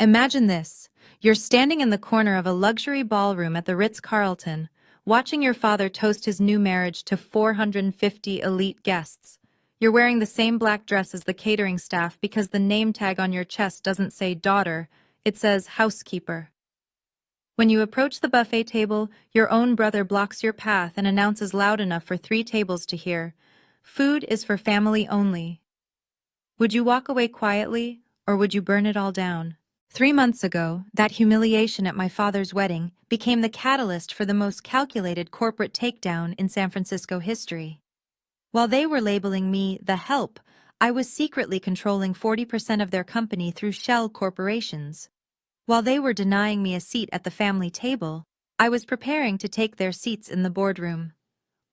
Imagine this. You're standing in the corner of a luxury ballroom at the Ritz-Carlton, watching your father toast his new marriage to 450 elite guests. You're wearing the same black dress as the catering staff because the name tag on your chest doesn't say daughter, it says housekeeper. When you approach the buffet table, your own brother blocks your path and announces loud enough for 3 tables to hear, "Food is for family only." Would you walk away quietly, or would you burn it all down? 3 months ago, that humiliation at my father's wedding became the catalyst for the most calculated corporate takedown in San Francisco history. While they were labeling me the help, I was secretly controlling 40% of their company through shell corporations. While they were denying me a seat at the family table, I was preparing to take their seats in the boardroom.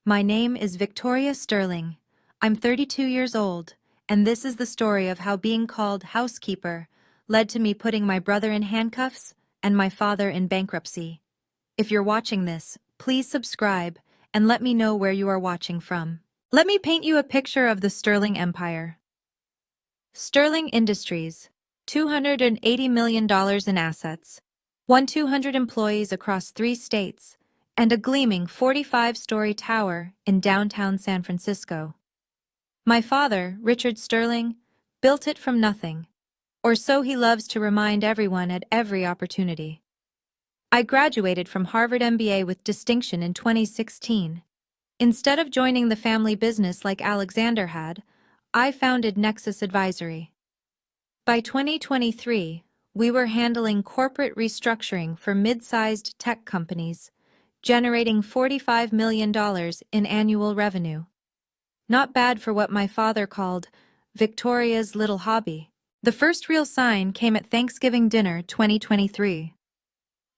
My name is Victoria Sterling. I'm 32 years old, and this is the story of how being called housekeeper led to me putting my brother in handcuffs and my father in bankruptcy. If you're watching this, please subscribe and let me know where you are watching from. Let me paint you a picture of the Sterling Empire. Sterling Industries, $280 million in assets, 200 employees across 3 states, and a gleaming 45-story tower in downtown San Francisco. My father, Richard Sterling, built it from nothing, or so he loves to remind everyone at every opportunity. I graduated from Harvard MBA with distinction in 2016. Instead of joining the family business like Alexander had, I founded Nexus Advisory. By 2023, we were handling corporate restructuring for mid-sized tech companies, generating $45 million in annual revenue. Not bad for what my father called Victoria's little hobby. The first real sign came at Thanksgiving dinner 2023.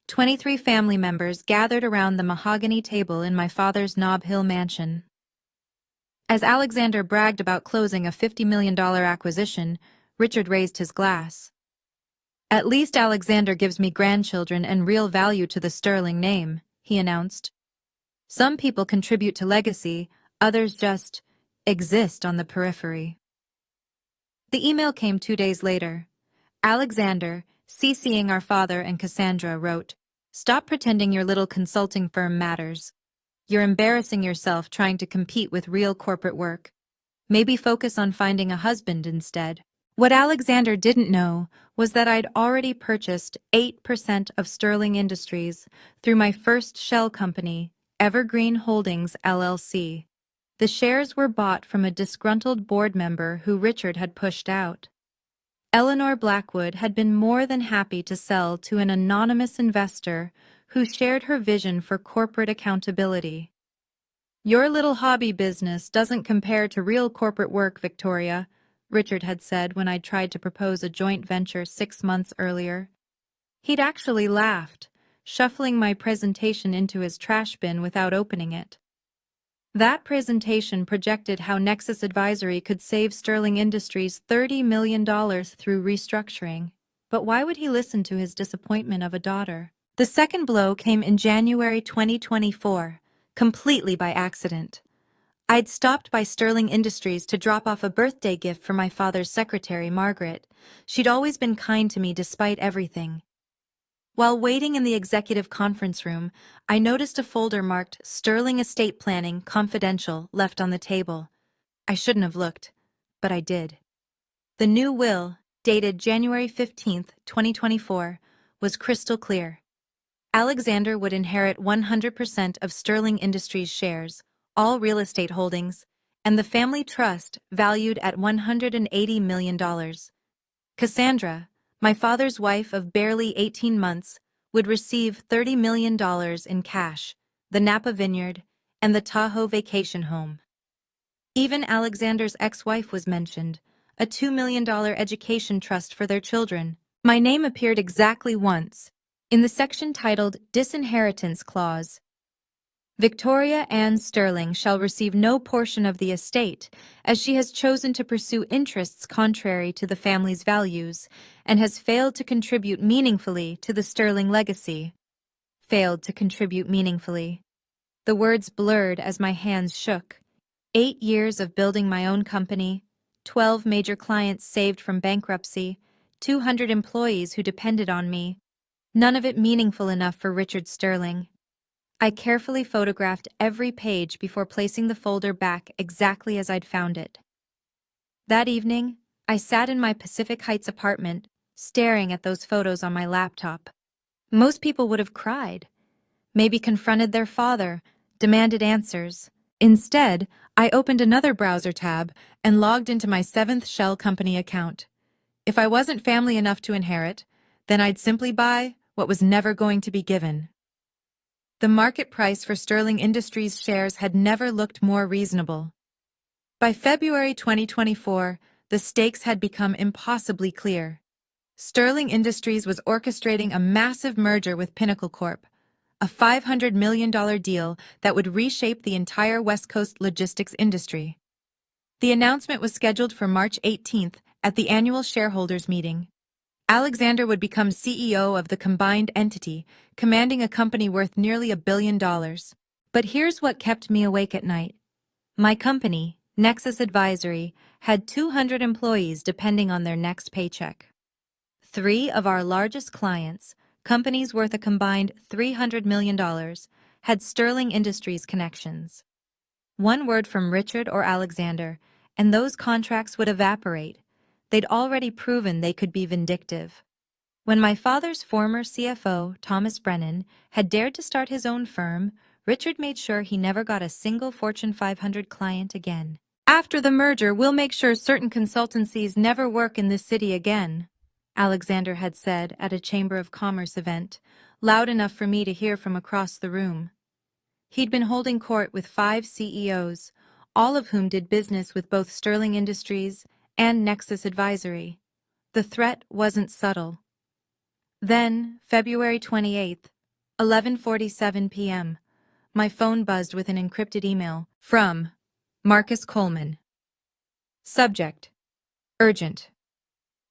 23 family members gathered around the mahogany table in my father's Nob Hill mansion. As Alexander bragged about closing a $50 million acquisition, Richard raised his glass. "At least Alexander gives me grandchildren and real value to the Sterling name," he announced. "Some people contribute to legacy, others just exist on the periphery." The email came 2 days later. Alexander, CCing our father and Cassandra, wrote, "Stop pretending your little consulting firm matters. You're embarrassing yourself trying to compete with real corporate work. Maybe focus on finding a husband instead." What Alexander didn't know was that I'd already purchased 8% of Sterling Industries through my first shell company, Evergreen Holdings, LLC. The shares were bought from a disgruntled board member who Richard had pushed out. Eleanor Blackwood had been more than happy to sell to an anonymous investor who shared her vision for corporate accountability. "Your little hobby business doesn't compare to real corporate work, Victoria," Richard had said when I'd tried to propose a joint venture 6 months earlier. He'd actually laughed, shuffling my presentation into his trash bin without opening it. That presentation projected how Nexus Advisory could save Sterling Industries $30 million through restructuring. But why would he listen to his disappointment of a daughter? The second blow came in January 2024, completely by accident. I'd stopped by Sterling Industries to drop off a birthday gift for my father's secretary, Margaret. She'd always been kind to me despite everything. While waiting in the executive conference room, I noticed a folder marked Sterling Estate Planning Confidential left on the table. I shouldn't have looked, but I did. The new will, dated January 15, 2024, was crystal clear. Alexander would inherit 100% of Sterling Industries shares, all real estate holdings, and the family trust valued at $180 million. Cassandra, my father's wife of barely 18 months, would receive $30 million in cash, the Napa Vineyard, and the Tahoe vacation home. Even Alexander's ex-wife was mentioned, a $2 million education trust for their children. My name appeared exactly once, in the section titled Disinheritance Clause. Victoria Ann Sterling shall receive no portion of the estate, as she has chosen to pursue interests contrary to the family's values, and has failed to contribute meaningfully to the Sterling legacy. Failed to contribute meaningfully. The words blurred as my hands shook. 8 years of building my own company, 12 major clients saved from bankruptcy, 200 employees who depended on me. None of it meaningful enough for Richard Sterling. I carefully photographed every page before placing the folder back exactly as I'd found it. That evening, I sat in my Pacific Heights apartment, staring at those photos on my laptop. Most people would have cried, maybe confronted their father, demanded answers. Instead, I opened another browser tab and logged into my Seventh Shell Company account. If I wasn't family enough to inherit, then I'd simply buy what was never going to be given. The market price for Sterling Industries shares had never looked more reasonable. By February 2024, the stakes had become impossibly clear. Sterling Industries was orchestrating a massive merger with Pinnacle Corp, a $500 million deal that would reshape the entire West Coast logistics industry. The announcement was scheduled for March 18th at the annual shareholders meeting. Alexander would become CEO of the combined entity, commanding a company worth nearly $1 billion. But here's what kept me awake at night. My company, Nexus Advisory, had 200 employees depending on their next paycheck. 3 of our largest clients, companies worth a combined $300 million, had Sterling Industries connections. One word from Richard or Alexander, and those contracts would evaporate. They'd already proven they could be vindictive. When my father's former CFO, Thomas Brennan, had dared to start his own firm, Richard made sure he never got a single Fortune 500 client again. After the merger, we'll make sure certain consultancies never work in this city again, Alexander had said at a Chamber of Commerce event, loud enough for me to hear from across the room. He'd been holding court with 5 CEOs, all of whom did business with both Sterling Industries and Nexus Advisory. The threat wasn't subtle. Then, February 28th, 11:47 p.m., my phone buzzed with an encrypted email from Marcus Coleman. Subject: Urgent.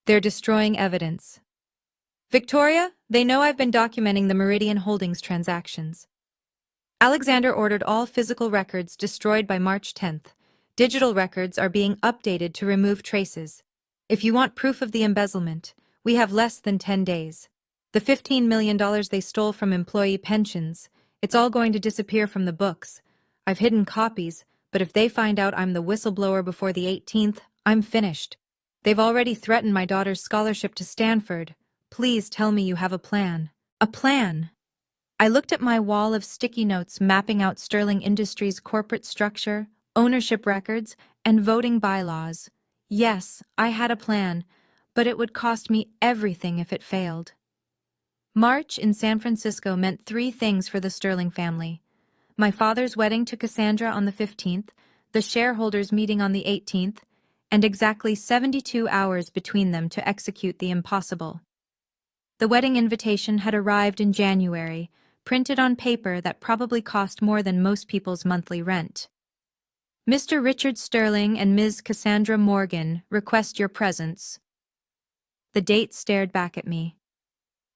They're destroying evidence. Victoria, they know I've been documenting the Meridian Holdings transactions. Alexander ordered all physical records destroyed by March 10th. Digital records are being updated to remove traces. If you want proof of the embezzlement, we have less than 10 days. The $15 million they stole from employee pensions, it's all going to disappear from the books. I've hidden copies, but if they find out I'm the whistleblower before the 18th, I'm finished. They've already threatened my daughter's scholarship to Stanford. Please tell me you have a plan. A plan? I looked at my wall of sticky notes mapping out Sterling Industries' corporate structure, ownership records, and voting bylaws. Yes, I had a plan, but it would cost me everything if it failed. March in San Francisco meant 3 things for the Sterling family. My father's wedding to Cassandra on the 15th, the shareholders' meeting on the 18th, and exactly 72 hours between them to execute the impossible. The wedding invitation had arrived in January, printed on paper that probably cost more than most people's monthly rent. Mr. Richard Sterling and Ms. Cassandra Morgan request your presence. The date stared back at me.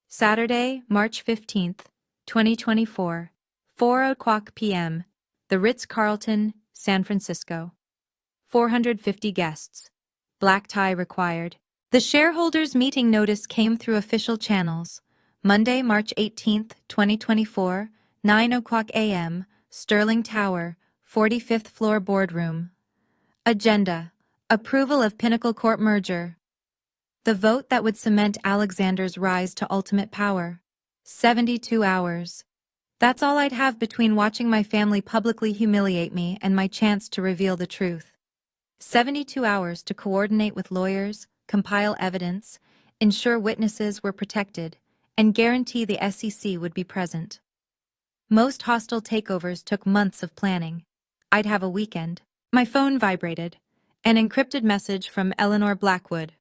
Saturday, March 15th, 2024, 4:00 p.m., the Ritz-Carlton, San Francisco. 450 guests. Black tie required. The shareholders' meeting notice came through official channels. Monday, March 18th, 2024, 9:00 a.m., Sterling Tower, 45th floor boardroom. Agenda: Approval of Pinnacle Corp merger. The vote that would cement Alexander's rise to ultimate power. 72 hours. That's all I'd have between watching my family publicly humiliate me and my chance to reveal the truth. 72 hours to coordinate with lawyers, compile evidence, ensure witnesses were protected, and guarantee the SEC would be present. Most hostile takeovers took months of planning. I'd have a weekend. My phone vibrated. An encrypted message from Eleanor Blackwood.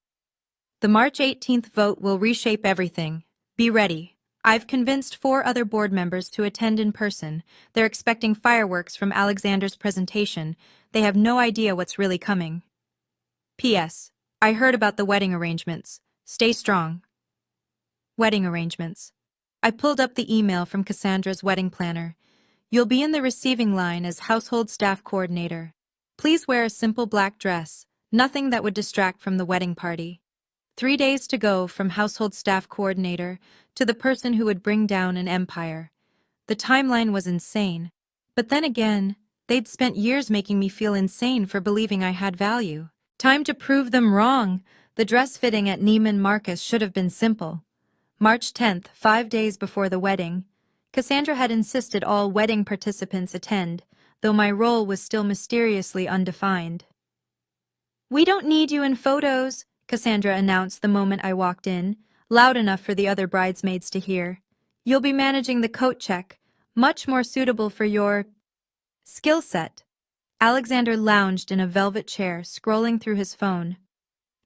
The March 18th vote will reshape everything. Be ready. I've convinced 4 other board members to attend in person. They're expecting fireworks from Alexander's presentation. They have no idea what's really coming. P.S. I heard about the wedding arrangements. Stay strong. Wedding arrangements. I pulled up the email from Cassandra's wedding planner. You'll be in the receiving line as household staff coordinator. Please wear a simple black dress, nothing that would distract from the wedding party. 3 days to go from household staff coordinator to the person who would bring down an empire. The timeline was insane. But then again, they'd spent years making me feel insane for believing I had value. Time to prove them wrong. The dress fitting at Neiman Marcus should have been simple. March 10th, 5 days before the wedding. Cassandra had insisted all wedding participants attend, though my role was still mysteriously undefined. "We don't need you in photos," Cassandra announced the moment I walked in, loud enough for the other bridesmaids to hear. "You'll be managing the coat check, much more suitable for your skill set." Alexander lounged in a velvet chair, scrolling through his phone.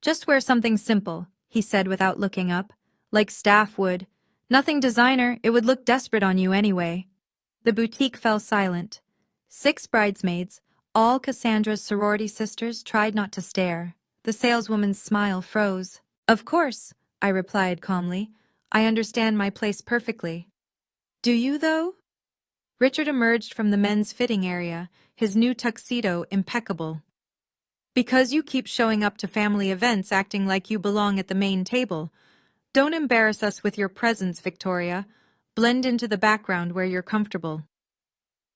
"Just wear something simple," he said without looking up, "like staff would. Nothing designer, it would look desperate on you anyway." The boutique fell silent. 6 bridesmaids, all Cassandra's sorority sisters, tried not to stare. The saleswoman's smile froze. "Of course," I replied calmly. "I understand my place perfectly." "Do you, though?" Richard emerged from the men's fitting area, his new tuxedo impeccable. "Because you keep showing up to family events acting like you belong at the main table. Don't embarrass us with your presence, Victoria. Blend into the background where you're comfortable."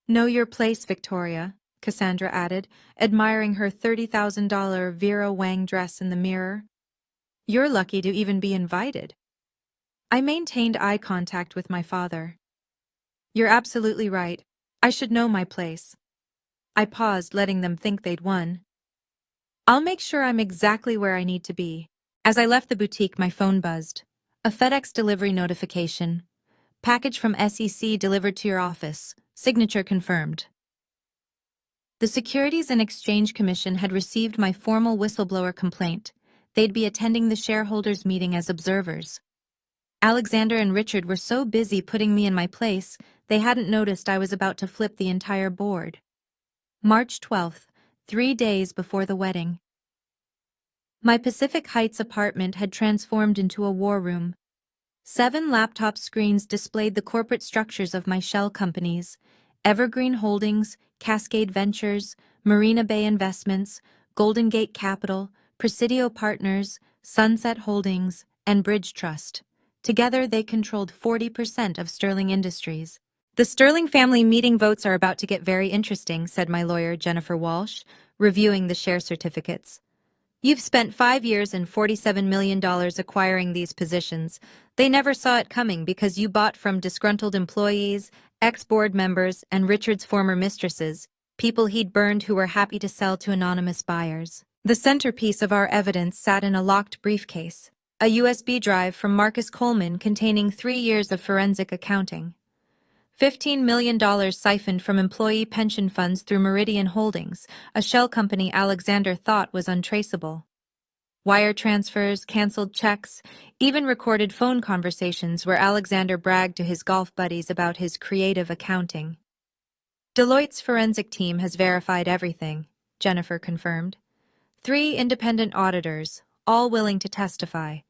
"Know your place, Victoria," Cassandra added, admiring her $30,000 Vera Wang dress in the mirror. "You're lucky to even be invited." I maintained eye contact with my father. "You're absolutely right. I should know my place." I paused, letting them think they'd won. "I'll make sure I'm exactly where I need to be." As I left the boutique, my phone buzzed. A FedEx delivery notification. "Package from SEC delivered to your office. Signature confirmed." The Securities and Exchange Commission had received my formal whistleblower complaint. They'd be attending the shareholders' meeting as observers. Alexander and Richard were so busy putting me in my place, they hadn't noticed I was about to flip the entire board. March 12th, 3 days before the wedding. My Pacific Heights apartment had transformed into a war room. 7 laptop screens displayed the corporate structures of my shell companies: Evergreen Holdings, Cascade Ventures, Marina Bay Investments, Golden Gate Capital, Presidio Partners, Sunset Holdings, and Bridge Trust. Together, they controlled 40% of Sterling Industries. "The Sterling family meeting votes are about to get very interesting," said my lawyer, Jennifer Walsh, reviewing the share certificates. "You've spent 5 years and $47 million acquiring these positions. They never saw it coming because you bought from disgruntled employees, ex-board members, and Richard's former mistresses, people he'd burned who were happy to sell to anonymous buyers." The centerpiece of our evidence sat in a locked briefcase, a USB drive from Marcus Coleman containing 3 years of forensic accounting. $15 million siphoned from employee pension funds through Meridian Holdings, a shell company Alexander thought was untraceable. Wire transfers, canceled checks, even recorded phone conversations where Alexander bragged to his golf buddies about his creative accounting. "Deloitte's forensic team has verified everything," Jennifer confirmed. 3 independent auditors, all willing to testify.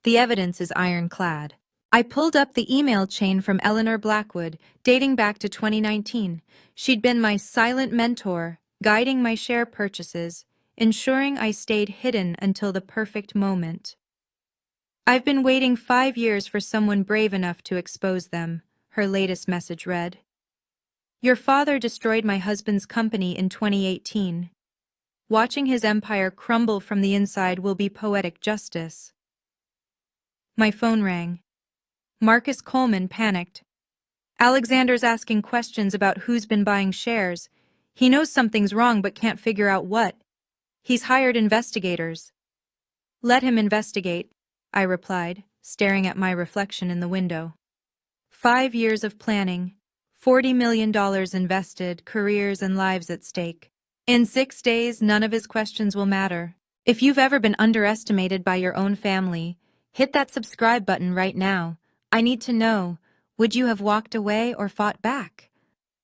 The evidence is ironclad. I pulled up the email chain from Eleanor Blackwood, dating back to 2019. She'd been my silent mentor, guiding my share purchases, ensuring I stayed hidden until the perfect moment. "I've been waiting 5 years for someone brave enough to expose them," her latest message read. "Your father destroyed my husband's company in 2018. Watching his empire crumble from the inside will be poetic justice." My phone rang. Marcus Coleman panicked. "Alexander's asking questions about who's been buying shares. He knows something's wrong but can't figure out what. He's hired investigators." "Let him investigate," I replied, staring at my reflection in the window. 5 years of planning, $40 million invested, careers and lives at stake. In 6 days, none of his questions will matter. If you've ever been underestimated by your own family, hit that subscribe button right now. I need to know, would you have walked away or fought back?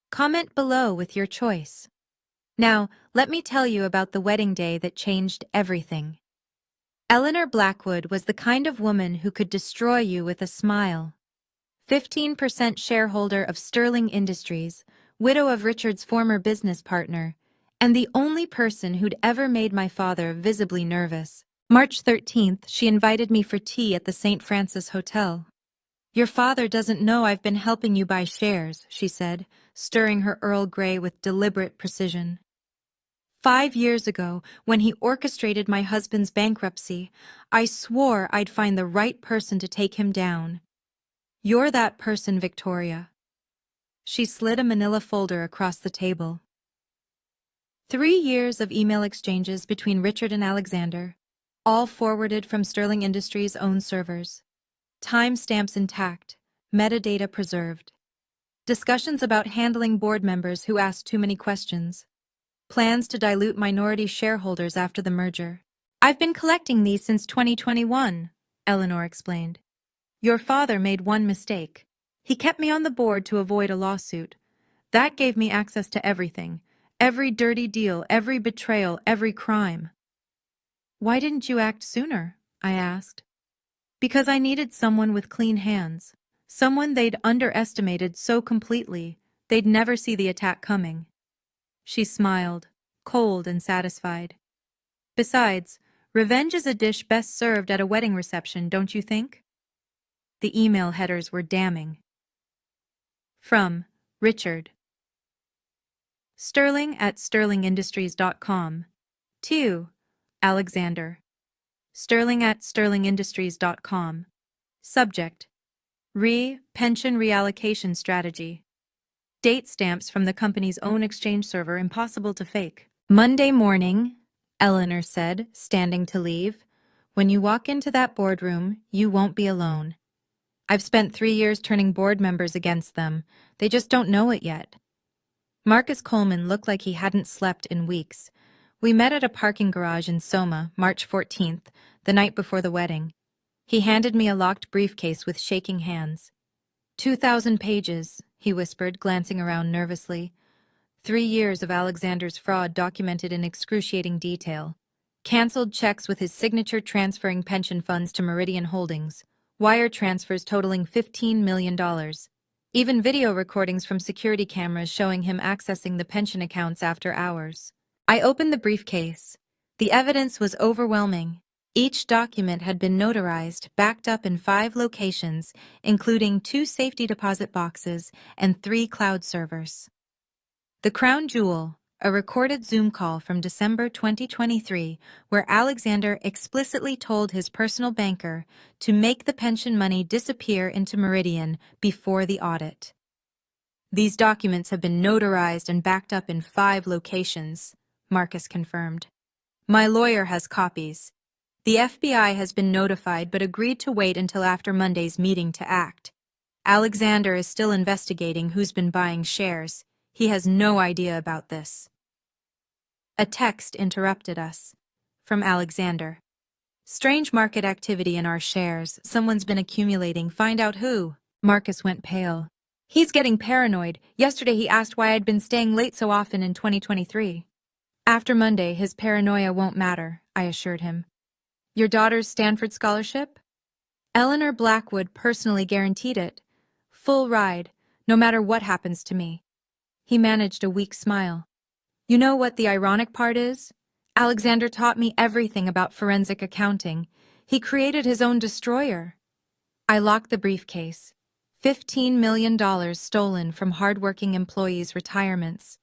Comment below with your choice. Now, let me tell you about the wedding day that changed everything. Eleanor Blackwood was the kind of woman who could destroy you with a smile. 15% shareholder of Sterling Industries, widow of Richard's former business partner, and the only person who'd ever made my father visibly nervous. March 13th, she invited me for tea at the St. Francis Hotel. Your father doesn't know I've been helping you buy shares, she said, stirring her Earl Grey with deliberate precision. 5 years ago, when he orchestrated my husband's bankruptcy, I swore I'd find the right person to take him down. You're that person, Victoria. She slid a manila folder across the table. 3 years of email exchanges between Richard and Alexander, all forwarded from Sterling Industries' own servers. Timestamps intact, metadata preserved. Discussions about handling board members who asked too many questions. Plans to dilute minority shareholders after the merger. I've been collecting these since 2021, Eleanor explained. Your father made one mistake. He kept me on the board to avoid a lawsuit. That gave me access to everything. Every dirty deal, every betrayal, every crime. Why didn't you act sooner? I asked. Because I needed someone with clean hands. Someone they'd underestimated so completely, they'd never see the attack coming. She smiled, cold and satisfied. Besides, revenge is a dish best served at a wedding reception, don't you think? The email headers were damning. From Richard. Sterling@sterlingindustries.com. To Alexander. Sterling@sterlingindustries.com. Subject: Pension reallocation strategy. Date stamps from the company's own exchange server impossible to fake. Monday morning, Eleanor said, standing to leave. When you walk into that boardroom, you won't be alone. I've spent 3 years turning board members against them. They just don't know it yet. Marcus Coleman looked like he hadn't slept in weeks. We met at a parking garage in Soma, March 14th, the night before the wedding. He handed me a locked briefcase with shaking hands. 2,000 pages, he whispered, glancing around nervously. 3 years of Alexander's fraud documented in excruciating detail. Cancelled checks with his signature transferring pension funds to Meridian Holdings. Wire transfers totaling $15 million. Even video recordings from security cameras showing him accessing the pension accounts after hours. I opened the briefcase. The evidence was overwhelming. Each document had been notarized, backed up in 5 locations, including 2 safety deposit boxes and 3 cloud servers. The crown jewel, a recorded Zoom call from December 2023, where Alexander explicitly told his personal banker to make the pension money disappear into Meridian before the audit. These documents have been notarized and backed up in 5 locations, Marcus confirmed. My lawyer has copies. The FBI has been notified but agreed to wait until after Monday's meeting to act. Alexander is still investigating who's been buying shares. He has no idea about this. A text interrupted us. From Alexander. Strange market activity in our shares. Someone's been accumulating. Find out who. Marcus went pale. He's getting paranoid. Yesterday he asked why I'd been staying late so often in 2023. After Monday, his paranoia won't matter, I assured him. Your daughter's Stanford scholarship? Eleanor Blackwood personally guaranteed it. Full ride, no matter what happens to me. He managed a weak smile. You know what the ironic part is? Alexander taught me everything about forensic accounting. He created his own destroyer. I locked the briefcase. $15 million stolen from hardworking employees' retirements.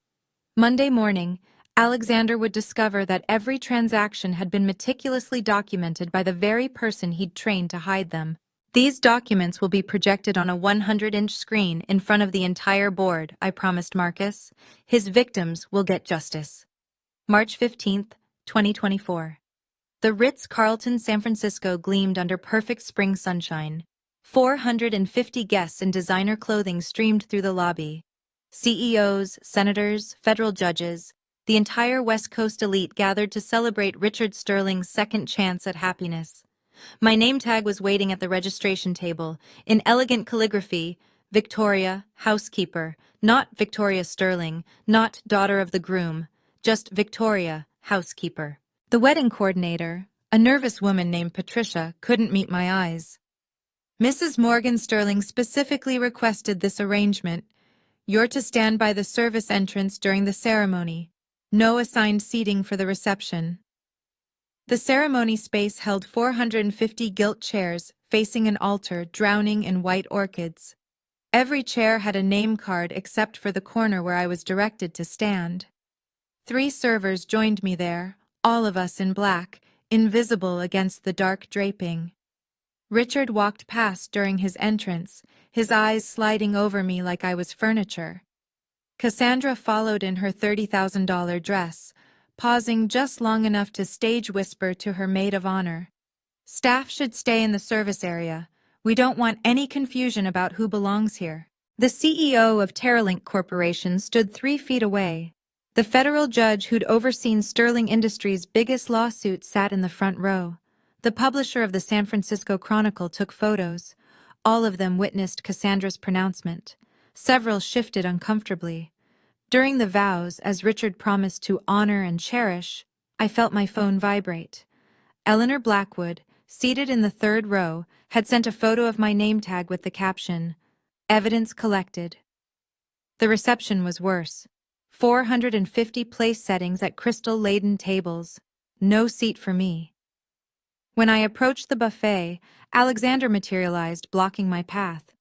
Monday morning, Alexander would discover that every transaction had been meticulously documented by the very person he'd trained to hide them. These documents will be projected on a 100-inch screen in front of the entire board, I promised Marcus. His victims will get justice. March 15th, 2024. The Ritz-Carlton San Francisco gleamed under perfect spring sunshine. 450 guests in designer clothing streamed through the lobby. CEOs, senators, federal judges, the entire West Coast elite gathered to celebrate Richard Sterling's second chance at happiness. My name tag was waiting at the registration table, in elegant calligraphy, Victoria, Housekeeper, not Victoria Sterling, not daughter of the groom, just Victoria, Housekeeper. The wedding coordinator, a nervous woman named Patricia, couldn't meet my eyes. Mrs. Morgan Sterling specifically requested this arrangement. You're to stand by the service entrance during the ceremony. No assigned seating for the reception. The ceremony space held 450 gilt chairs facing an altar drowning in white orchids. Every chair had a name card except for the corner where I was directed to stand. 3 servers joined me there, all of us in black, invisible against the dark draping. Richard walked past during his entrance, his eyes sliding over me like I was furniture. Cassandra followed in her $30,000 dress, pausing just long enough to stage whisper to her maid of honor. "Staff should stay in the service area. We don't want any confusion about who belongs here." The CEO of Terralink Corporation stood 3 feet away. The federal judge who'd overseen Sterling Industries' biggest lawsuit sat in the front row. The publisher of the San Francisco Chronicle took photos. All of them witnessed Cassandra's pronouncement. Several shifted uncomfortably. During the vows, as Richard promised to honor and cherish, I felt my phone vibrate. Eleanor Blackwood, seated in the 3rd row, had sent a photo of my name tag with the caption, "Evidence collected." The reception was worse. 450 place settings at crystal-laden tables. No seat for me. When I approached the buffet, Alexander materialized, blocking my path.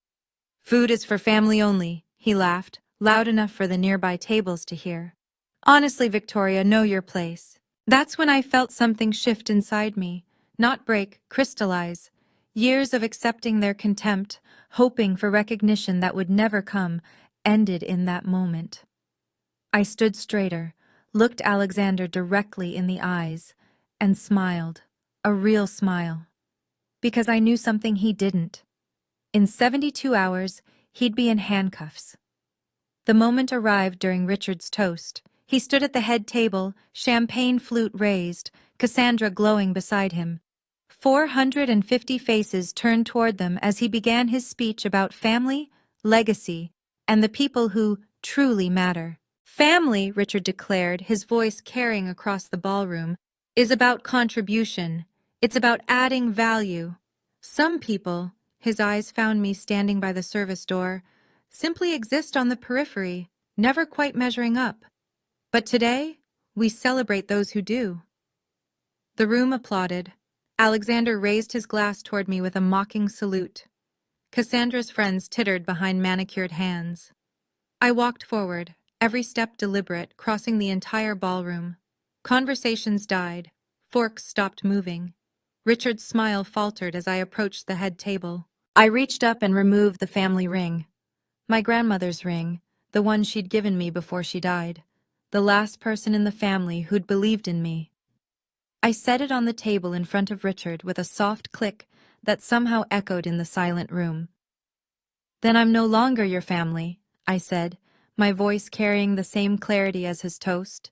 "Food is for family only," he laughed, loud enough for the nearby tables to hear. "Honestly, Victoria, know your place." That's when I felt something shift inside me, not break, crystallize. Years of accepting their contempt, hoping for recognition that would never come, ended in that moment. I stood straighter, looked Alexander directly in the eyes, and smiled, a real smile. Because I knew something he didn't. In 72 hours, he'd be in handcuffs. The moment arrived during Richard's toast. He stood at the head table, champagne flute raised, Cassandra glowing beside him. 450 faces turned toward them as he began his speech about family, legacy, and the people who truly matter. "Family," Richard declared, his voice carrying across the ballroom, "is about contribution. It's about adding value. Some people," his eyes found me standing by the service door, "simply exist on the periphery, never quite measuring up. But today, we celebrate those who do." The room applauded. Alexander raised his glass toward me with a mocking salute. Cassandra's friends tittered behind manicured hands. I walked forward, every step deliberate, crossing the entire ballroom. Conversations died. Forks stopped moving. Richard's smile faltered as I approached the head table. I reached up and removed the family ring. My grandmother's ring, the one she'd given me before she died. The last person in the family who'd believed in me. I set it on the table in front of Richard with a soft click that somehow echoed in the silent room. "Then I'm no longer your family," I said, my voice carrying the same clarity as his toast.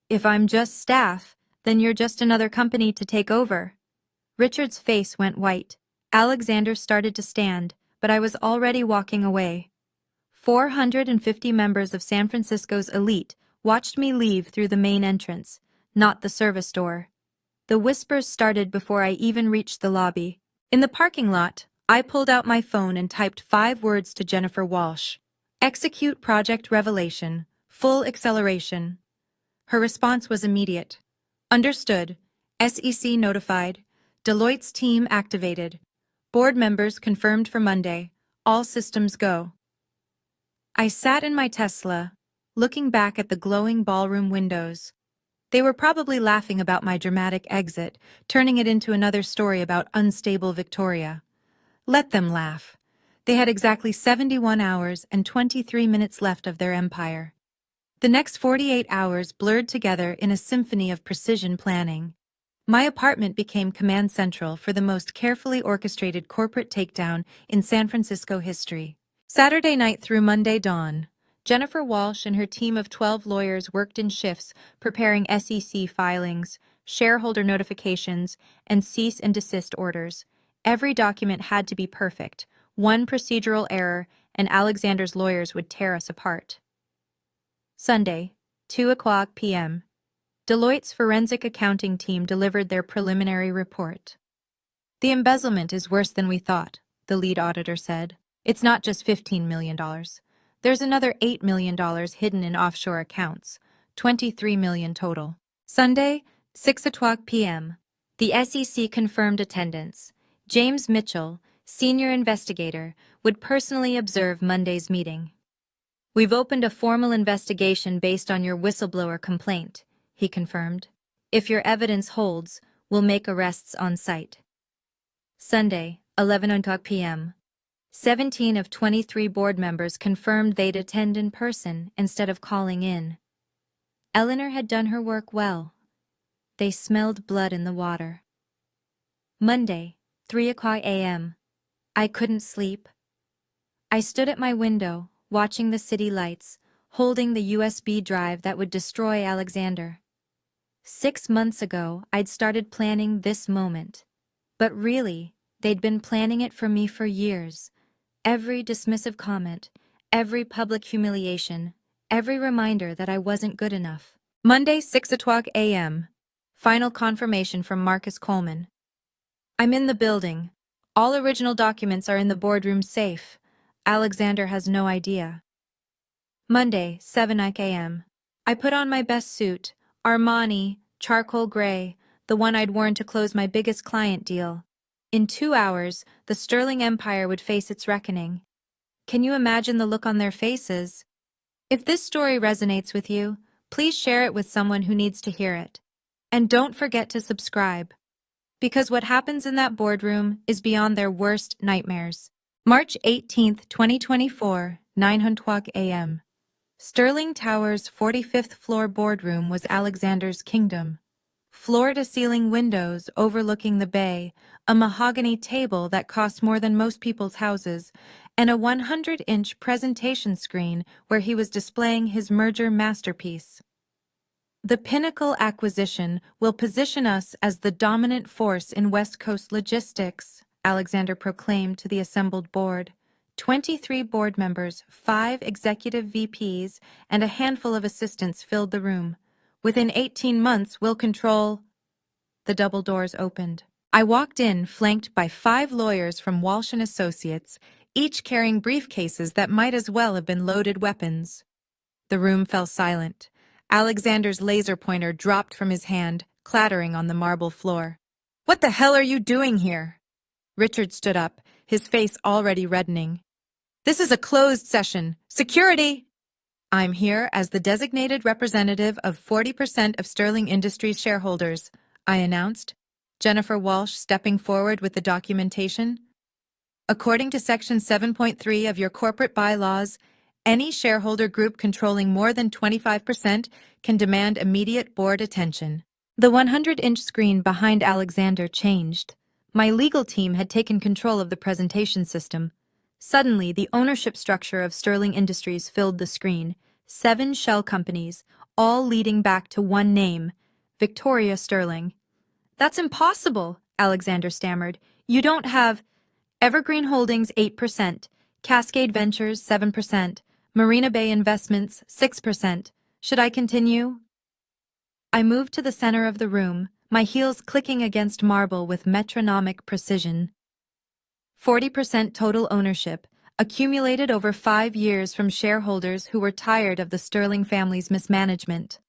"If I'm just staff, then you're just another company to take over." Richard's face went white. Alexander started to stand, but I was already walking away. 450 members of San Francisco's elite watched me leave through the main entrance, not the service door. The whispers started before I even reached the lobby. In the parking lot, I pulled out my phone and typed 5 words to Jennifer Walsh. "Execute Project Revelation. Full acceleration." Her response was immediate. "Understood. SEC notified. Deloitte's team activated. Board members confirmed for Monday. All systems go." I sat in my Tesla, looking back at the glowing ballroom windows. They were probably laughing about my dramatic exit, turning it into another story about unstable Victoria. Let them laugh. They had exactly 71 hours and 23 minutes left of their empire. The next 48 hours blurred together in a symphony of precision planning. My apartment became command central for the most carefully orchestrated corporate takedown in San Francisco history. Saturday night through Monday dawn, Jennifer Walsh and her team of 12 lawyers worked in shifts preparing SEC filings, shareholder notifications, and cease and desist orders. Every document had to be perfect. One procedural error, and Alexander's lawyers would tear us apart. Sunday, 2:00 p.m. Deloitte's forensic accounting team delivered their preliminary report. "The embezzlement is worse than we thought," the lead auditor said. "It's not just $15 million. There's another $8 million hidden in offshore accounts, $23 million total." Sunday, 6:00 p.m. The SEC confirmed attendance. James Mitchell, senior investigator, would personally observe Monday's meeting. "We've opened a formal investigation based on your whistleblower complaint," he confirmed. "If your evidence holds, we'll make arrests on site." Sunday, 11:00 p.m. 17 of 23 board members confirmed they'd attend in person instead of calling in. Eleanor had done her work well. They smelled blood in the water. Monday, 3:00 a.m. I couldn't sleep. I stood at my window, watching the city lights, holding the USB drive that would destroy Alexander. 6 months ago, I'd started planning this moment. But really, they'd been planning it for me for years. Every dismissive comment, every public humiliation, every reminder that I wasn't good enough. Monday, 6:00 a.m. Final confirmation from Marcus Coleman. "I'm in the building. All original documents are in the boardroom safe. Alexander has no idea." Monday, 7:00 a.m. I put on my best suit, Armani, charcoal gray, the one I'd worn to close my biggest client deal. In 2 hours, the Sterling Empire would face its reckoning. Can you imagine the look on their faces? If this story resonates with you, please share it with someone who needs to hear it. And don't forget to subscribe, because what happens in that boardroom is beyond their worst nightmares. March 18th, 2024, 9:00 a.m. Sterling Tower's 45th floor boardroom was Alexander's kingdom. Floor-to-ceiling windows overlooking the bay, a mahogany table that cost more than most people's houses, and a 100-inch presentation screen where he was displaying his merger masterpiece. "The Pinnacle acquisition will position us as the dominant force in West Coast logistics," Alexander proclaimed to the assembled board. 23 board members, 5 executive VPs, and a handful of assistants filled the room. "Within 18 months, we'll control—" The double doors opened. I walked in, flanked by 5 lawyers from Walsh & Associates, each carrying briefcases that might as well have been loaded weapons. The room fell silent. Alexander's laser pointer dropped from his hand, clattering on the marble floor. "What the hell are you doing here?" Richard stood up, his face already reddening. "This is a closed session. Security!" "I'm here as the designated representative of 40% of Sterling Industries shareholders," I announced, Jennifer Walsh stepping forward with the documentation. "According to Section 7.3 of your corporate bylaws, any shareholder group controlling more than 25% can demand immediate board attention." The 100-inch screen behind Alexander changed. My legal team had taken control of the presentation system. Suddenly, the ownership structure of Sterling Industries filled the screen. 7 shell companies, all leading back to one name, Victoria Sterling. "That's impossible," Alexander stammered. "You don't have—" "Evergreen Holdings 8%, Cascade Ventures 7%, Marina Bay Investments 6%. Should I continue?" I moved to the center of the room, my heels clicking against marble with metronomic precision. 40% total ownership, accumulated over 5 years from shareholders who were tired of the Sterling family's mismanagement.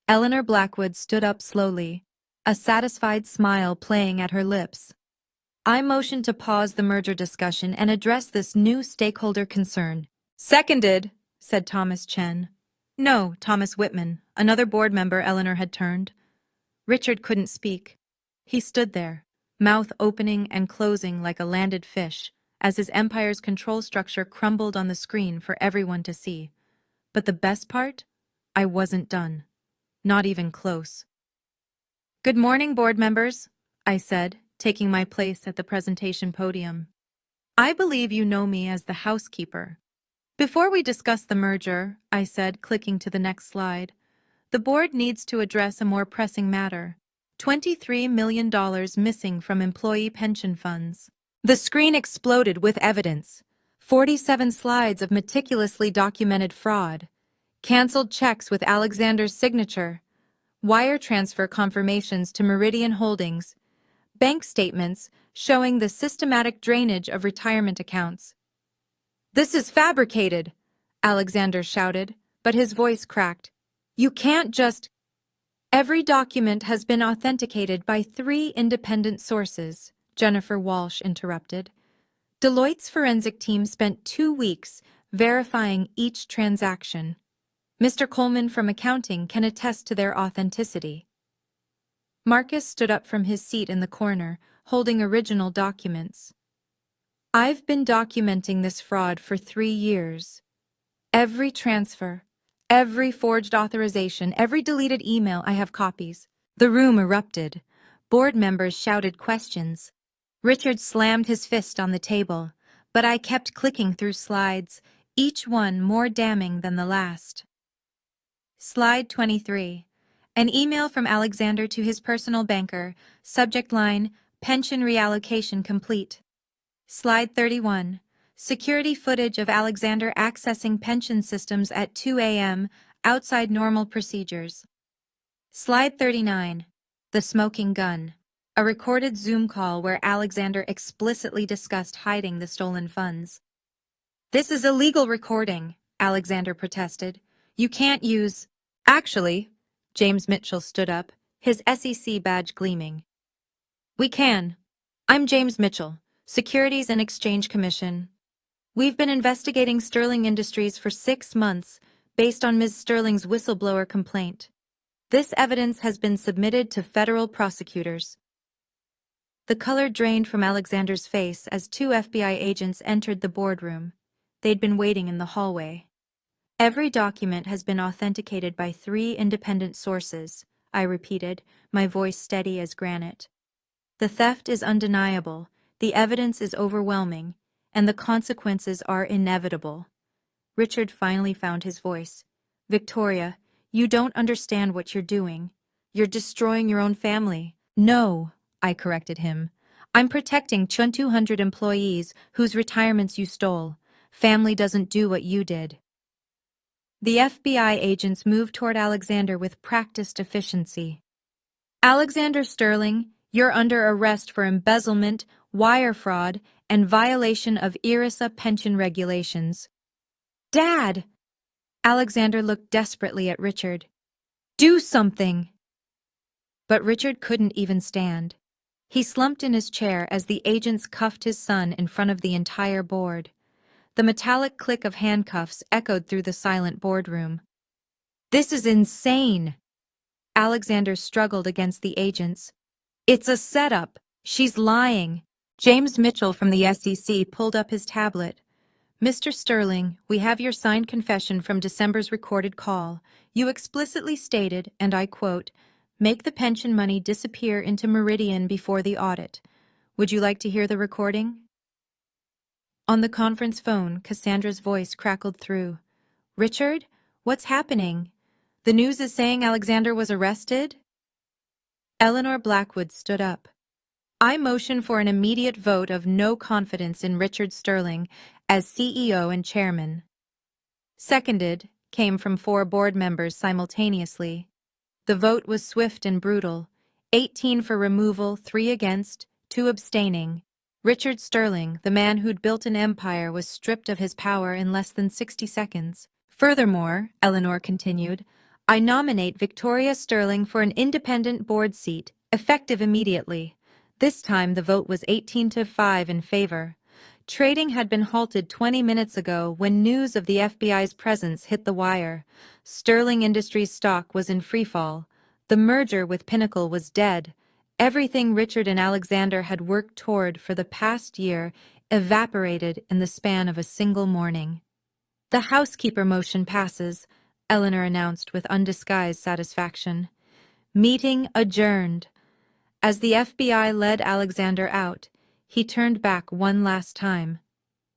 Eleanor Blackwood stood up slowly, a satisfied smile playing at her lips. I motioned to pause the merger discussion and address this new stakeholder concern. "Seconded," said Thomas Chen. "No, Thomas Whitman," another board member Eleanor had turned. Richard couldn't speak. He stood there, mouth opening and closing like a landed fish, as his empire's control structure crumbled on the screen for everyone to see. But the best part? I wasn't done. Not even close. "Good morning, board members," I said, taking my place at the presentation podium. "I believe you know me as the Housekeeper. Before we discuss the merger," I said, clicking to the next slide, "the board needs to address a more pressing matter. $23 million missing from employee pension funds." The screen exploded with evidence. 47 slides of meticulously documented fraud. Canceled checks with Alexander's signature. Wire transfer confirmations to Meridian Holdings. Bank statements showing the systematic drainage of retirement accounts. "This is fabricated," Alexander shouted, but his voice cracked. "You can't just—" Every document has been authenticated by 3 independent sources, Jennifer Walsh interrupted. Deloitte's forensic team spent 2 weeks verifying each transaction. Mr. Coleman from accounting can attest to their authenticity. Marcus stood up from his seat in the corner, holding original documents. I've been documenting this fraud for 3 years. Every transfer, every forged authorization, every deleted email, I have copies. The room erupted. Board members shouted questions. Richard slammed his fist on the table, but I kept clicking through slides, each one more damning than the last. Slide 23. An email from Alexander to his personal banker, subject line, pension reallocation complete. Slide 31. Security footage of Alexander accessing pension systems at 2 a.m. outside normal procedures. Slide 39. The smoking gun. A recorded Zoom call where Alexander explicitly discussed hiding the stolen funds. This is illegal recording, Alexander protested. You can't use... Actually, James Mitchell stood up, his SEC badge gleaming. We can. I'm James Mitchell, Securities and Exchange Commission. We've been investigating Sterling Industries for 6 months based on Ms. Sterling's whistleblower complaint. This evidence has been submitted to federal prosecutors. The color drained from Alexander's face as 2 FBI agents entered the boardroom. They'd been waiting in the hallway. Every document has been authenticated by 3 independent sources, I repeated, my voice steady as granite. The theft is undeniable, the evidence is overwhelming, and the consequences are inevitable. Richard finally found his voice. Victoria, you don't understand what you're doing. You're destroying your own family. No, I corrected him. I'm protecting 200 employees whose retirements you stole. Family doesn't do what you did. The FBI agents moved toward Alexander with practiced efficiency. Alexander Sterling, you're under arrest for embezzlement, wire fraud, and violation of ERISA pension regulations. Dad! Alexander looked desperately at Richard. Do something! But Richard couldn't even stand. He slumped in his chair as the agents cuffed his son in front of the entire board. The metallic click of handcuffs echoed through the silent boardroom. This is insane! Alexander struggled against the agents. It's a setup. She's lying. James Mitchell from the SEC pulled up his tablet. Mr. Sterling, we have your signed confession from December's recorded call. You explicitly stated, and I quote, make the pension money disappear into Meridian before the audit. Would you like to hear the recording? On the conference phone, Cassandra's voice crackled through. Richard, what's happening? The news is saying Alexander was arrested? Eleanor Blackwood stood up. I motion for an immediate vote of no confidence in Richard Sterling as CEO and chairman. Seconded came from 4 board members simultaneously. The vote was swift and brutal. 18 for removal, 3 against, 2 abstaining. Richard Sterling, the man who'd built an empire, was stripped of his power in less than 60 seconds. Furthermore, Eleanor continued, I nominate Victoria Sterling for an independent board seat, effective immediately. This time the vote was 18-5 in favor. Trading had been halted 20 minutes ago when news of the FBI's presence hit the wire. Sterling Industries stock was in freefall. The merger with Pinnacle was dead. Everything Richard and Alexander had worked toward for the past year evaporated in the span of a single morning. The housekeeper motion passes, Eleanor announced with undisguised satisfaction. Meeting adjourned. As the FBI led Alexander out, he turned back one last time.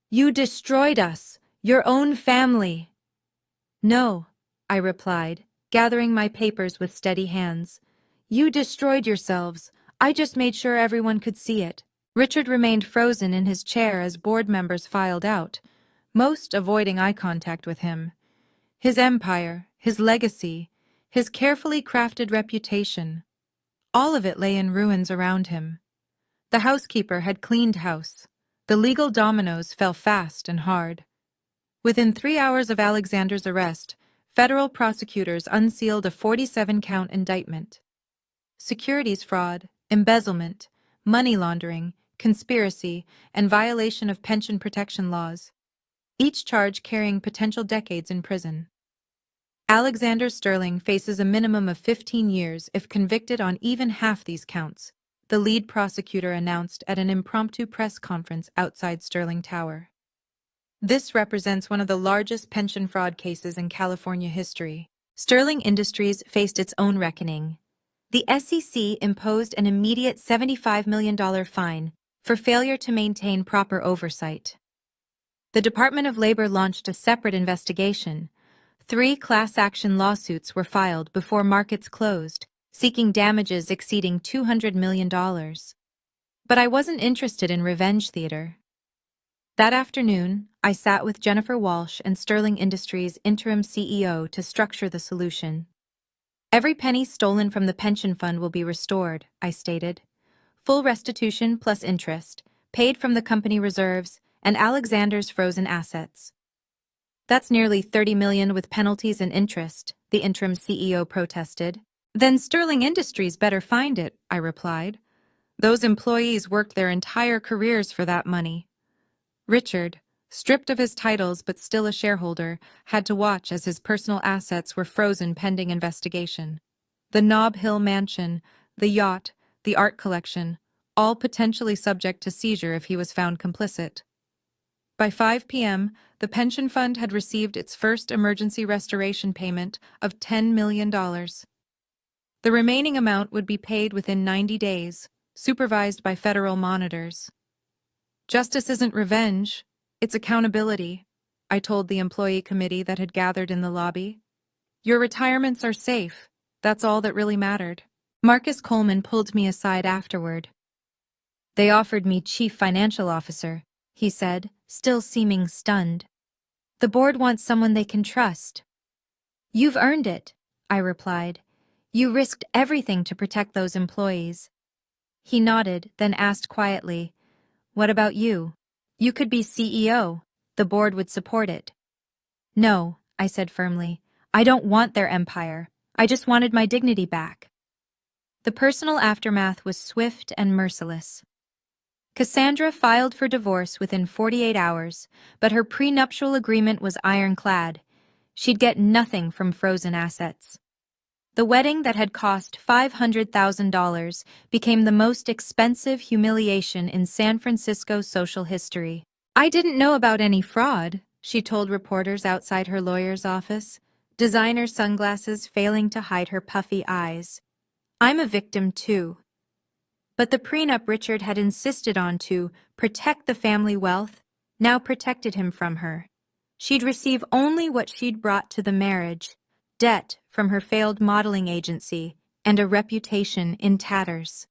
You destroyed us, your own family. No, I replied, gathering my papers with steady hands. You destroyed yourselves. I just made sure everyone could see it. Richard remained frozen in his chair as board members filed out, most avoiding eye contact with him. His empire, his legacy, his carefully crafted reputation, all of it lay in ruins around him. The housekeeper had cleaned house. The legal dominoes fell fast and hard. Within 3 hours of Alexander's arrest, Federal prosecutors unsealed a 47-count indictment. Securities fraud, embezzlement, money laundering, conspiracy, and violation of pension protection laws, each charge carrying potential decades in prison. Alexander Sterling faces a minimum of 15 years if convicted on even half these counts, the lead prosecutor announced at an impromptu press conference outside Sterling Tower. This represents one of the largest pension fraud cases in California history. Sterling Industries faced its own reckoning. The SEC imposed an immediate $75 million fine for failure to maintain proper oversight. The Department of Labor launched a separate investigation. 3 class action lawsuits were filed before markets closed, seeking damages exceeding $200 million. But I wasn't interested in revenge theater. That afternoon, I sat with Jennifer Walsh and Sterling Industries' interim CEO to structure the solution. Every penny stolen from the pension fund will be restored, I stated. Full restitution plus interest, paid from the company reserves and Alexander's frozen assets. That's nearly $30 million with penalties and interest, the interim CEO protested. Then Sterling Industries better find it, I replied. Those employees worked their entire careers for that money. Richard, stripped of his titles but still a shareholder, had to watch as his personal assets were frozen pending investigation. The Nob Hill mansion, the yacht, the art collection, all potentially subject to seizure if he was found complicit. By 5 p.m., the pension fund had received its first emergency restoration payment of $10 million. The remaining amount would be paid within 90 days, supervised by federal monitors. Justice isn't revenge, it's accountability, I told the employee committee that had gathered in the lobby. Your retirements are safe. That's all that really mattered. Marcus Coleman pulled me aside afterward. They offered me chief financial officer, he said, still seeming stunned. The board wants someone they can trust. You've earned it, I replied. You risked everything to protect those employees. He nodded, then asked quietly, what about you? You could be CEO. The board would support it. No, I said firmly. I don't want their empire. I just wanted my dignity back. The personal aftermath was swift and merciless. Cassandra filed for divorce within 48 hours, but her prenuptial agreement was ironclad. She'd get nothing from frozen assets. The wedding that had cost $500,000 became the most expensive humiliation in San Francisco social history. I didn't know about any fraud, she told reporters outside her lawyer's office, designer sunglasses failing to hide her puffy eyes. I'm a victim too. But the prenup Richard had insisted on to protect the family wealth now protected him from her. She'd receive only what she'd brought to the marriage, debt from her failed modeling agency, and a reputation in tatters.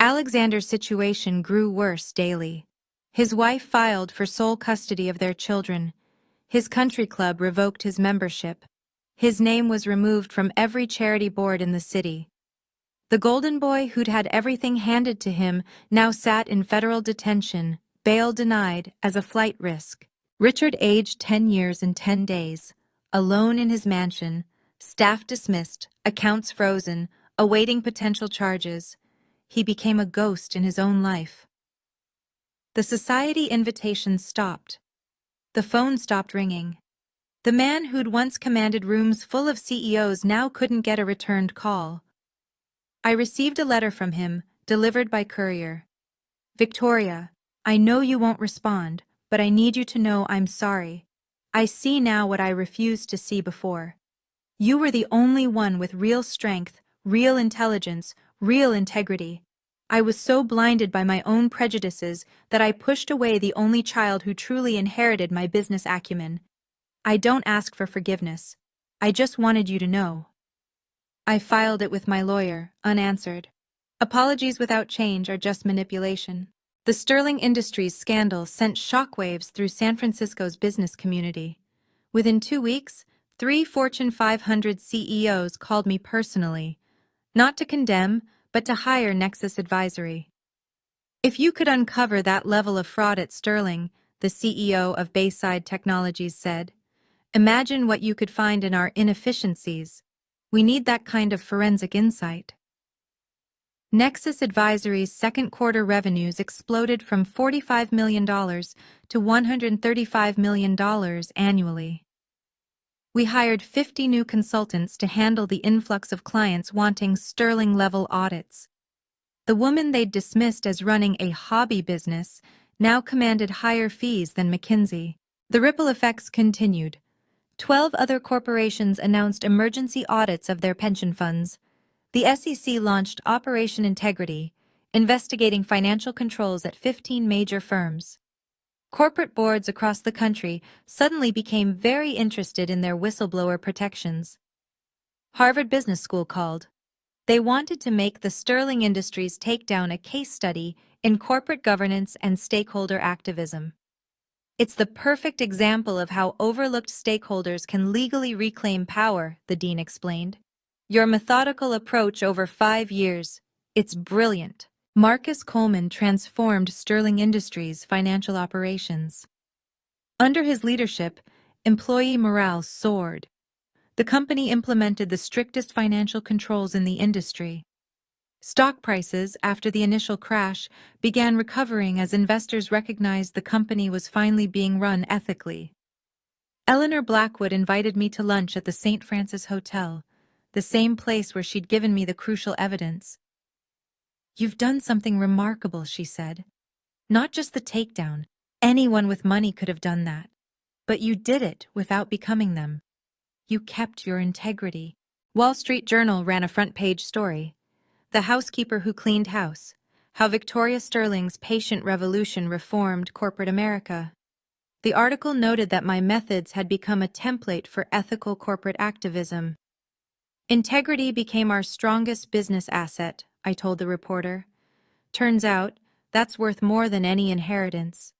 Alexander's situation grew worse daily. His wife filed for sole custody of their children. His country club revoked his membership. His name was removed from every charity board in the city. The golden boy who'd had everything handed to him now sat in federal detention, bail denied as a flight risk. Richard aged 10 years and 10 days, alone in his mansion, staff dismissed, accounts frozen, awaiting potential charges. He became a ghost in his own life. The society invitation stopped. The phone stopped ringing. The man who'd once commanded rooms full of CEOs now couldn't get a returned call. I received a letter from him, delivered by courier. Victoria, I know you won't respond, but I need you to know I'm sorry. I see now what I refused to see before. You were the only one with real strength, real intelligence, real integrity. I was so blinded by my own prejudices that I pushed away the only child who truly inherited my business acumen. I don't ask for forgiveness. I just wanted you to know. I filed it with my lawyer, unanswered. Apologies without change are just manipulation. The Sterling Industries scandal sent shockwaves through San Francisco's business community. Within 2 weeks, 3 Fortune 500 CEOs called me personally, not to condemn, but to hire Nexus Advisory. If you could uncover that level of fraud at Sterling, the CEO of Bayside Technologies said, Imagine what you could find in our inefficiencies. We need that kind of forensic insight. Nexus Advisory's second quarter revenues exploded from $45 million to $135 million annually. We hired 50 new consultants to handle the influx of clients wanting Sterling-level audits. The woman they'd dismissed as running a hobby business now commanded higher fees than McKinsey. The ripple effects continued. 12 other corporations announced emergency audits of their pension funds. The SEC launched Operation Integrity, investigating financial controls at 15 major firms. Corporate boards across the country suddenly became very interested in their whistleblower protections. Harvard Business School called. They wanted to make the Sterling Industries takedown a case study in corporate governance and stakeholder activism. It's the perfect example of how overlooked stakeholders can legally reclaim power, the dean explained. Your methodical approach over 5 years. It's brilliant. Marcus Coleman transformed Sterling Industries' financial operations. Under his leadership, employee morale soared. The company implemented the strictest financial controls in the industry. Stock prices, after the initial crash, began recovering as investors recognized the company was finally being run ethically. Eleanor Blackwood invited me to lunch at the St. Francis Hotel, the same place where she'd given me the crucial evidence. "You've done something remarkable," she said. "Not just the takedown. Anyone with money could have done that. But you did it without becoming them. You kept your integrity." Wall Street Journal ran a front-page story. The Housekeeper Who Cleaned House: How Victoria Sterling's Patient Revolution Reformed Corporate America. The article noted that my methods had become a template for ethical corporate activism. "Integrity became our strongest business asset," I told the reporter. "Turns out, that's worth more than any inheritance."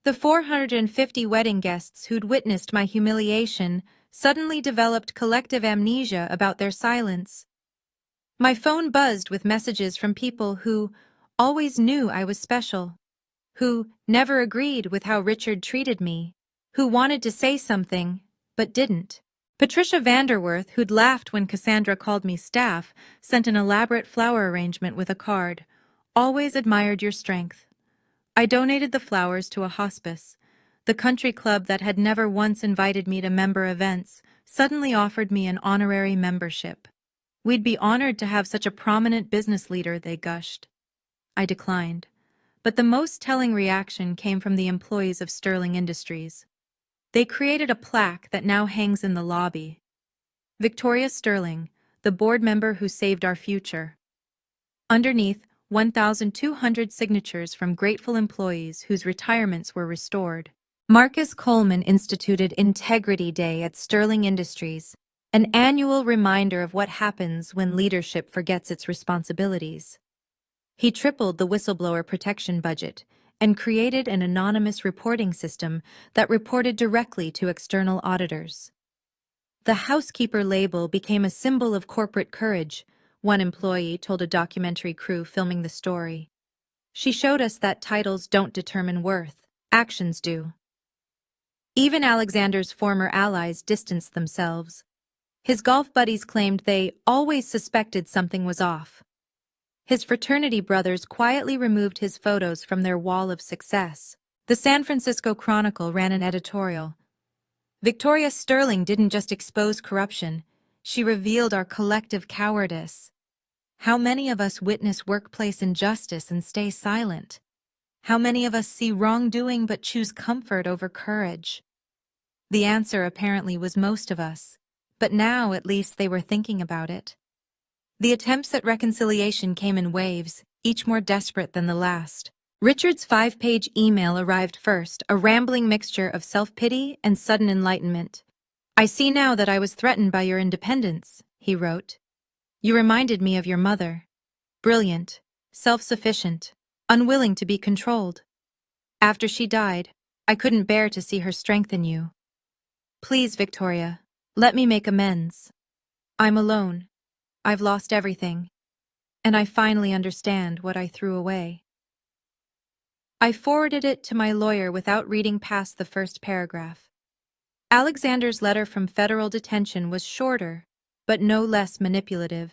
The 450 wedding guests who'd witnessed my humiliation suddenly developed collective amnesia about their silence. My phone buzzed with messages from people who always knew I was special, who never agreed with how Richard treated me, who wanted to say something, but didn't. Patricia Vanderworth, who'd laughed when Cassandra called me staff, sent an elaborate flower arrangement with a card. "Always admired your strength." I donated the flowers to a hospice. The country club that had never once invited me to member events suddenly offered me an honorary membership. "We'd be honored to have such a prominent business leader," they gushed. I declined. But the most telling reaction came from the employees of Sterling Industries. They created a plaque that now hangs in the lobby. "Victoria Sterling, the board member who saved our future." Underneath, 1,200 signatures from grateful employees whose retirements were restored. Marcus Coleman instituted Integrity Day at Sterling Industries, an annual reminder of what happens when leadership forgets its responsibilities. He tripled the whistleblower protection budget and created an anonymous reporting system that reported directly to external auditors. The Housekeeper label became a symbol of corporate courage, one employee told a documentary crew filming the story. "She showed us that titles don't determine worth, actions do." Even Alexander's former allies distanced themselves. His golf buddies claimed they always suspected something was off. His fraternity brothers quietly removed his photos from their wall of success. The San Francisco Chronicle ran an editorial. "Victoria Sterling didn't just expose corruption, she revealed our collective cowardice. How many of us witness workplace injustice and stay silent? How many of us see wrongdoing but choose comfort over courage?" The answer apparently was most of us, but now at least they were thinking about it. The attempts at reconciliation came in waves, each more desperate than the last. Richard's 5-page email arrived first, a rambling mixture of self-pity and sudden enlightenment. "I see now that I was threatened by your independence," he wrote. "You reminded me of your mother. Brilliant, self-sufficient, unwilling to be controlled. After she died, I couldn't bear to see her strengthen you. Please, Victoria, let me make amends. I'm alone. I've lost everything. And I finally understand what I threw away." I forwarded it to my lawyer without reading past the first paragraph. Alexander's letter from federal detention was shorter, but no less manipulative.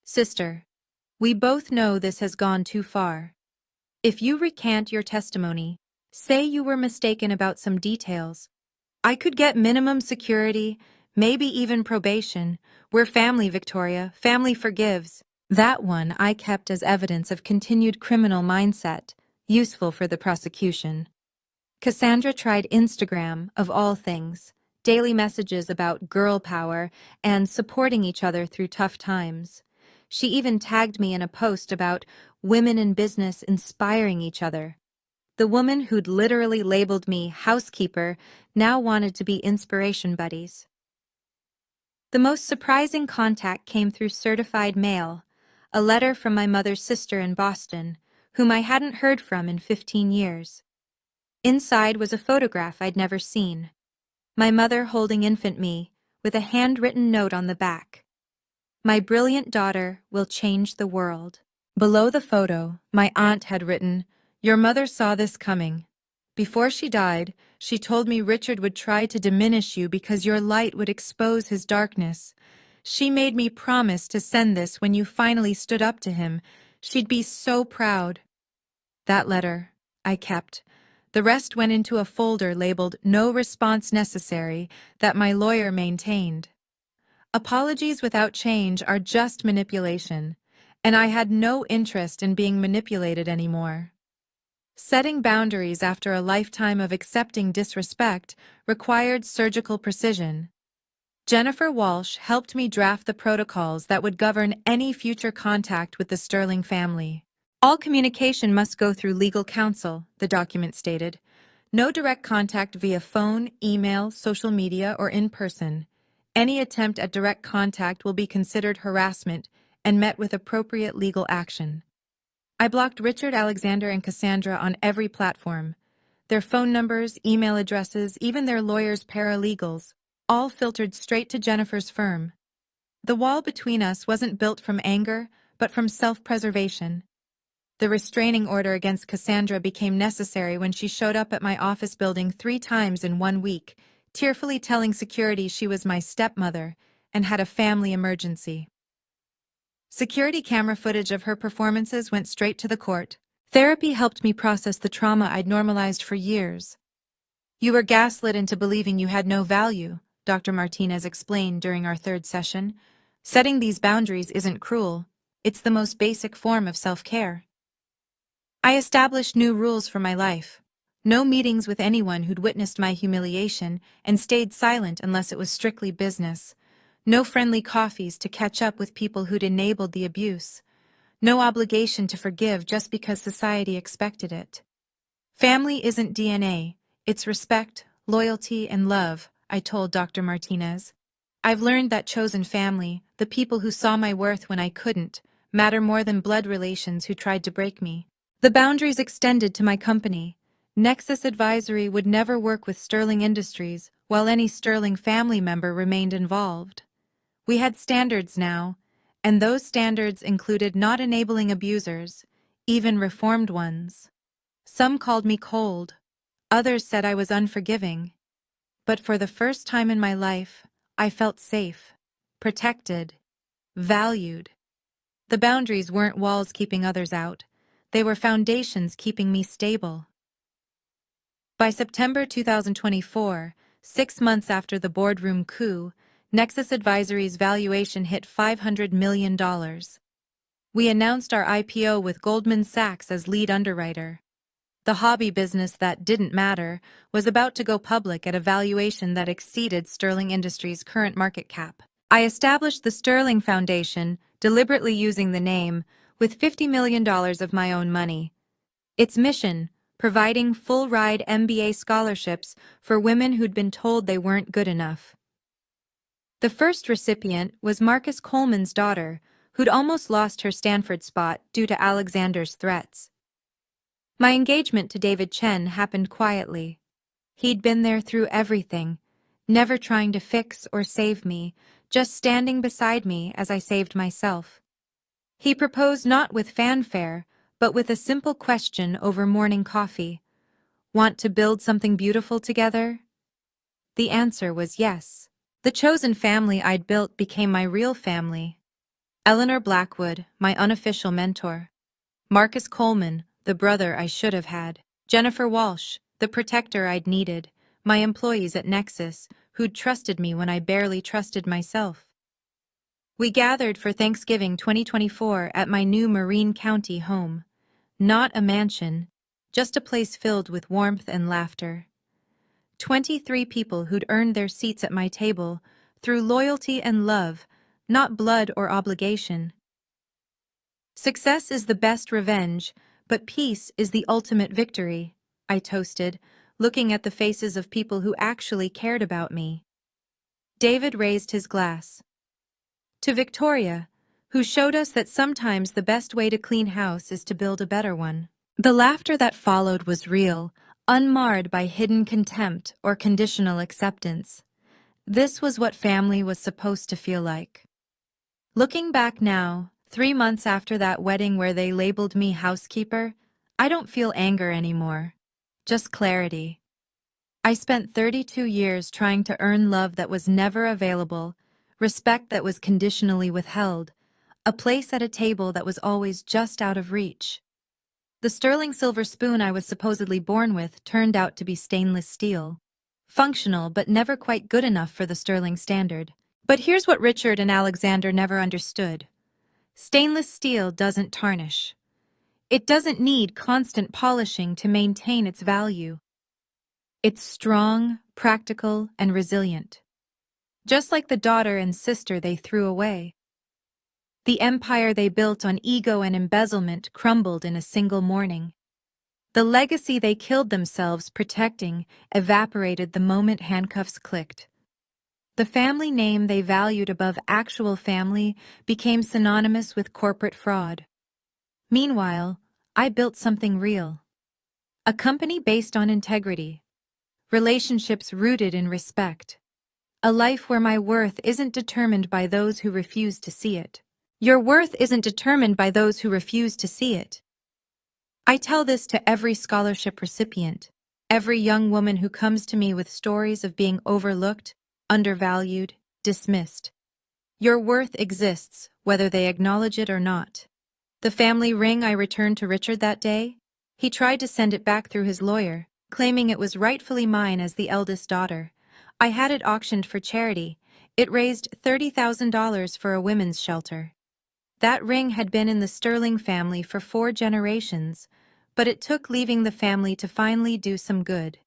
Sister, we both know this has gone too far. If you recant your testimony, say you were mistaken about some details, I could get minimum security, maybe even probation. We're family, Victoria. Family forgives. That one I kept as evidence of continued criminal mindset, useful for the prosecution. Cassandra tried Instagram, of all things, daily messages about girl power and supporting each other through tough times. She even tagged me in a post about women in business inspiring each other. The woman who'd literally labeled me housekeeper now wanted to be inspiration buddies. The most surprising contact came through certified mail, a letter from my mother's sister in Boston, whom I hadn't heard from in 15 years. Inside was a photograph I'd never seen. My mother holding infant me, with a handwritten note on the back. My brilliant daughter will change the world. Below the photo, my aunt had written, "Your mother saw this coming. Before she died, she told me Richard would try to diminish you because your light would expose his darkness. She made me promise to send this when you finally stood up to him. She'd be so proud." That letter I kept. The rest went into a folder labeled "No response necessary" that my lawyer maintained. Apologies without change are just manipulation, and I had no interest in being manipulated anymore. Setting boundaries after a lifetime of accepting disrespect required surgical precision. Jennifer Walsh helped me draft the protocols that would govern any future contact with the Sterling family. All communication must go through legal counsel, the document stated. No direct contact via phone, email, social media, or in person. Any attempt at direct contact will be considered harassment and met with appropriate legal action. I blocked Richard, Alexander, and Cassandra on every platform. Their phone numbers, email addresses, even their lawyers' paralegals, all filtered straight to Jennifer's firm. The wall between us wasn't built from anger, but from self-preservation. The restraining order against Cassandra became necessary when she showed up at my office building 3 times in 1 week, tearfully telling security she was my stepmother and had a family emergency. Security camera footage of her performances went straight to the court. Therapy helped me process the trauma I'd normalized for years. "You were gaslit into believing you had no value," Dr. Martinez explained during our 3rd session. "Setting these boundaries isn't cruel. It's the most basic form of self-care." I established new rules for my life. No meetings with anyone who'd witnessed my humiliation and stayed silent unless it was strictly business. No friendly coffees to catch up with people who'd enabled the abuse. No obligation to forgive just because society expected it. Family isn't DNA. It's respect, loyalty, and love, I told Dr. Martinez. I've learned that chosen family, the people who saw my worth when I couldn't, matter more than blood relations who tried to break me. The boundaries extended to my company. Nexus Advisory would never work with Sterling Industries while any Sterling family member remained involved. We had standards now, and those standards included not enabling abusers, even reformed ones. Some called me cold. Others said I was unforgiving. But for the first time in my life, I felt safe, protected, valued. The boundaries weren't walls keeping others out. They were foundations keeping me stable. By September 2024, 6 months after the boardroom coup, Nexus Advisory's valuation hit $500 million. We announced our IPO with Goldman Sachs as lead underwriter. The hobby business that didn't matter was about to go public at a valuation that exceeded Sterling Industries' current market cap. I established the Sterling Foundation, deliberately using the name, with $50 million of my own money. Its mission, providing full-ride MBA scholarships for women who'd been told they weren't good enough. The first recipient was Marcus Coleman's daughter, who'd almost lost her Stanford spot due to Alexander's threats. My engagement to David Chen happened quietly. He'd been there through everything, never trying to fix or save me, just standing beside me as I saved myself. He proposed not with fanfare, but with a simple question over morning coffee. "Want to build something beautiful together?" The answer was yes. The chosen family I'd built became my real family. Eleanor Blackwood, my unofficial mentor. Marcus Coleman, the brother I should have had. Jennifer Walsh, the protector I'd needed. My employees at Nexus, who'd trusted me when I barely trusted myself. We gathered for Thanksgiving 2024 at my new Marine County home. Not a mansion, just a place filled with warmth and laughter. 23 people who'd earned their seats at my table through loyalty and love, not blood or obligation. Success is the best revenge, but peace is the ultimate victory, I toasted, looking at the faces of people who actually cared about me. David raised his glass. To Victoria, who showed us that sometimes the best way to clean house is to build a better one. The laughter that followed was real, unmarred by hidden contempt or conditional acceptance. This was what family was supposed to feel like. Looking back now, 3 months after that wedding where they labeled me housekeeper, I don't feel anger anymore, just clarity. I spent 32 years trying to earn love that was never available, respect that was conditionally withheld, a place at a table that was always just out of reach. The sterling silver spoon I was supposedly born with turned out to be stainless steel. Functional, but never quite good enough for the sterling standard. But here's what Richard and Alexander never understood. Stainless steel doesn't tarnish. It doesn't need constant polishing to maintain its value. It's strong, practical, and resilient. Just like the daughter and sister they threw away. The empire they built on ego and embezzlement crumbled in a single morning. The legacy they killed themselves protecting evaporated the moment handcuffs clicked. The family name they valued above actual family became synonymous with corporate fraud. Meanwhile, I built something real. A company based on integrity. Relationships rooted in respect. A life where my worth isn't determined by those who refuse to see it. Your worth isn't determined by those who refuse to see it. I tell this to every scholarship recipient, every young woman who comes to me with stories of being overlooked, undervalued, dismissed. Your worth exists, whether they acknowledge it or not. The family ring I returned to Richard that day, he tried to send it back through his lawyer, claiming it was rightfully mine as the eldest daughter. I had it auctioned for charity. It raised $30,000 for a women's shelter. That ring had been in the Sterling family for 4 generations, but it took leaving the family to finally do some good.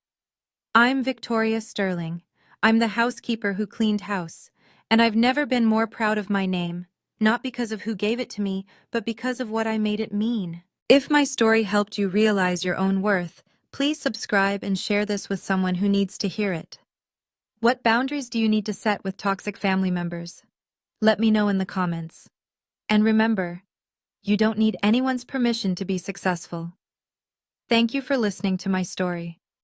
I'm Victoria Sterling. I'm the housekeeper who cleaned house, and I've never been more proud of my name, not because of who gave it to me, but because of what I made it mean. If my story helped you realize your own worth, please subscribe and share this with someone who needs to hear it. What boundaries do you need to set with toxic family members? Let me know in the comments. And remember, you don't need anyone's permission to be successful. Thank you for listening to my story.